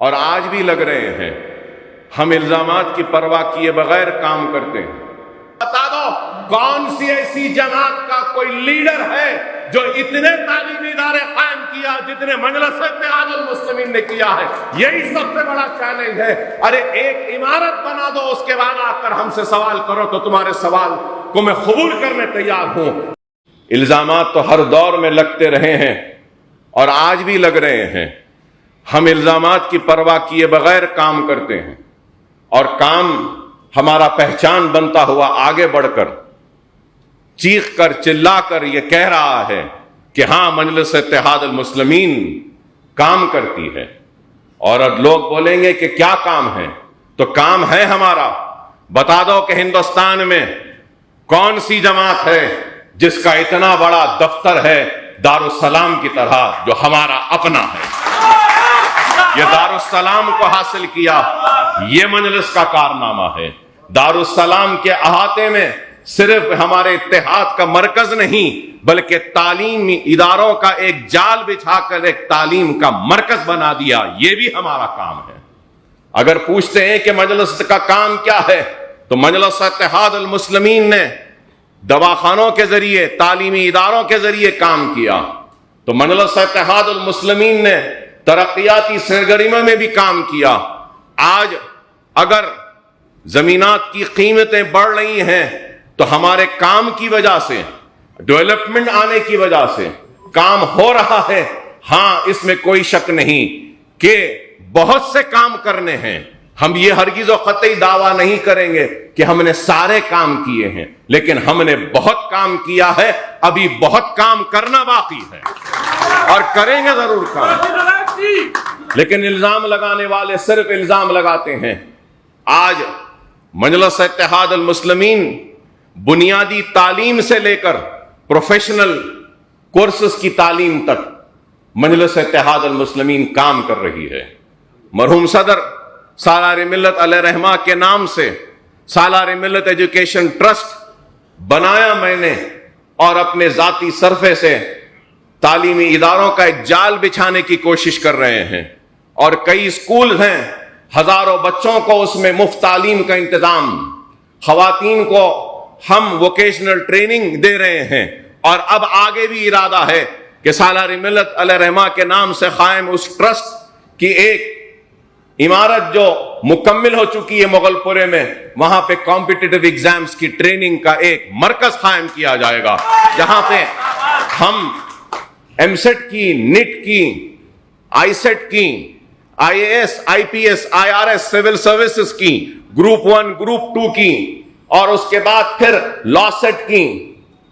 اور آج بھی لگ رہے ہیں۔ ہم الزامات کی پرواہ کیے بغیر کام کرتے ہیں۔ بتا دو کون سی ایسی جماعت کا کوئی لیڈر ہے جو اتنے تعلیمی ادارے قائم کیا جتنے مجلس اتحاد المسلمین نے کیا ہے؟ یہی سب سے بڑا چیلنج ہے۔ ارے ایک عمارت بنا دو، اس کے بعد آ کر ہم سے سوال کرو تو تمہارے سوال کو میں قبول کرنے تیار ہوں۔ الزامات تو ہر دور میں لگتے رہے ہیں اور آج بھی لگ رہے ہیں۔ ہم الزامات کی پرواہ کیے بغیر کام کرتے ہیں اور کام ہمارا پہچان بنتا ہوا آگے بڑھ کر چیخ کر چلا کر یہ کہہ رہا ہے کہ ہاں مجلس اتحاد المسلمین کام کرتی ہے۔ اور اب لوگ بولیں گے کہ کیا کام ہے؟ تو کام ہے ہمارا۔ بتا دو کہ ہندوستان میں کون سی جماعت ہے جس کا اتنا بڑا دفتر ہے دارالسلام کی طرح جو ہمارا اپنا ہے۔ یہ دارالسلام کو حاصل کیا، یہ مجلس کا کارنامہ ہے۔ دارالسلام کے احاطے میں صرف ہمارے اتحاد کا مرکز نہیں بلکہ تعلیمی اداروں کا ایک جال بچھا کر ایک تعلیم کا مرکز بنا دیا، یہ بھی ہمارا کام ہے۔ اگر پوچھتے ہیں کہ مجلس کا کام کیا ہے تو مجلس اتحاد المسلمین نے دواخانوں کے ذریعے، تعلیمی اداروں کے ذریعے کام کیا، تو مجلس اتحاد المسلمین نے ترقیاتی سرگرمیوں میں بھی کام کیا۔ آج اگر زمینات کی قیمتیں بڑھ رہی ہیں تو ہمارے کام کی وجہ سے، ڈیولپمنٹ آنے کی وجہ سے کام ہو رہا ہے۔ ہاں اس میں کوئی شک نہیں کہ بہت سے کام کرنے ہیں۔ ہم یہ ہرگز و قطعی دعویٰ نہیں کریں گے کہ ہم نے سارے کام کیے ہیں، لیکن ہم نے بہت کام کیا ہے، ابھی بہت کام کرنا باقی ہے اور کریں گے ضرور کام۔ لیکن الزام لگانے والے صرف الزام لگاتے ہیں۔ آج مجلس اتحاد المسلمین بنیادی تعلیم سے لے کر پروفیشنل کورسز کی تعلیم تک مجلس اتحاد المسلمین کام کر رہی ہے۔ مرحوم صدر سالار ملت علیہ رحمہ کے نام سے سالار ملت ایجوکیشن ٹرسٹ بنایا میں نے، اور اپنے ذاتی صرفے سے تعلیمی اداروں کا ایک جال بچھانے کی کوشش کر رہے ہیں، اور کئی اسکول ہیں، ہزاروں بچوں کو اس میں مفت تعلیم کا انتظام، خواتین کو ہم ووکیشنل ٹریننگ دے رہے ہیں، اور اب آگے بھی ارادہ ہے کہ سالار ملت علیہ رحمہ کے نام سے قائم اس ٹرسٹ کی ایک عمارت جو مکمل ہو چکی ہے مغل پورے میں، وہاں پہ کمپٹیٹیو ایگزامز کی ٹریننگ کا ایک مرکز قائم کیا جائے گا، جہاں پہ ہم ایم سیٹ کی، نیٹ کی، آئی سیٹ کی، I A S, I P S, I R S, civil services کی، گروپ 1 گروپ 2 کی، اور اس کے بعد پھر لا سیٹ کی،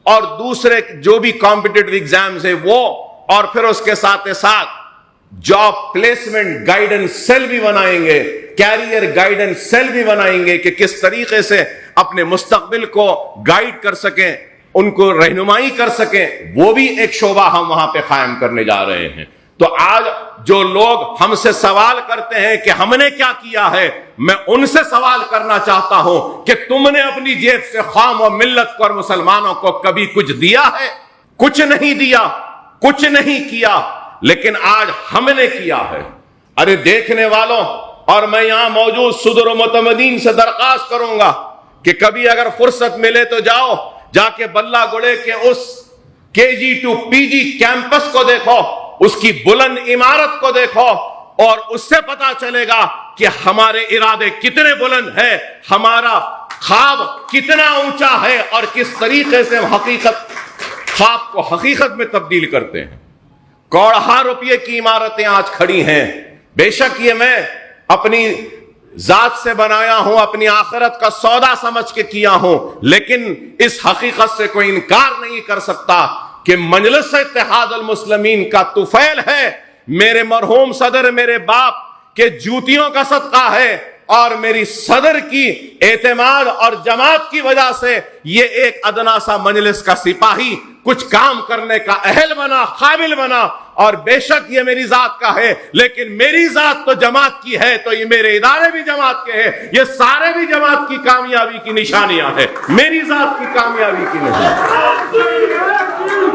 اور دوسرے جو بھی کمپٹیٹیو ایگزامز ہیں وہ، اور پھر اس کے ساتھ ساتھ جاب پلیسمنٹ گائیڈنس سیل بھی بنائیں گے، کیریئر گائیڈنس سیل بھی بنائیں گے کہ کس طریقے سے اپنے مستقبل کو گائیڈ کر سکیں، ان کو رہنمائی کر سکیں، وہ بھی ایک شعبہ ہم وہاں پہ قائم کرنے جا رہے ہیں۔ تو آج جو لوگ ہم سے سوال کرتے ہیں کہ ہم نے کیا کیا ہے، میں ان سے سوال کرنا چاہتا ہوں کہ تم نے اپنی جیب سے قوم و ملت کو اور مسلمانوں کو کبھی کچھ دیا ہے؟ کچھ نہیں دیا، کچھ نہیں کیا، لیکن آج ہم نے کیا ہے۔ ارے دیکھنے والوں، اور میں یہاں موجود صدر و متمدین سے درخواست کروں گا کہ کبھی اگر فرصت ملے تو جا کے بلہ گڑے کے اس KG to PG کیمپس کو دیکھو، اس کی بلند عمارت کو دیکھو، اور اس سے پتا چلے گا کہ ہمارے ارادے کتنے بلند ہیں، ہمارا خواب کتنا اونچا ہے، اور کس طریقے سے ہم خواب کو حقیقت میں تبدیل کرتے ہیں۔ کروڑوں روپے کی عمارتیں آج کھڑی ہیں، بے شک یہ میں اپنی ذات سے بنایا ہوں، اپنی آخرت کا سودا سمجھ کے کیا ہوں، لیکن اس حقیقت سے کوئی انکار نہیں کر سکتا کہ مجلس اتحاد المسلمین کا طفیل ہے، میرے مرحوم صدر میرے باپ کے جوتیوں کا صدقہ ہے، اور میری صدر کی اعتماد اور جماعت کی وجہ سے یہ ایک ادنا سا مجلس کا سپاہی کچھ کام کرنے کا اہل بنا، قابل بنا۔ اور بے شک یہ میری ذات کا ہے، لیکن میری ذات تو جماعت کی ہے، تو یہ میرے ادارے بھی جماعت کے ہیں، یہ سارے بھی جماعت کی کامیابی کی نشانیاں ہیں، میری ذات کی کامیابی کی نہیں۔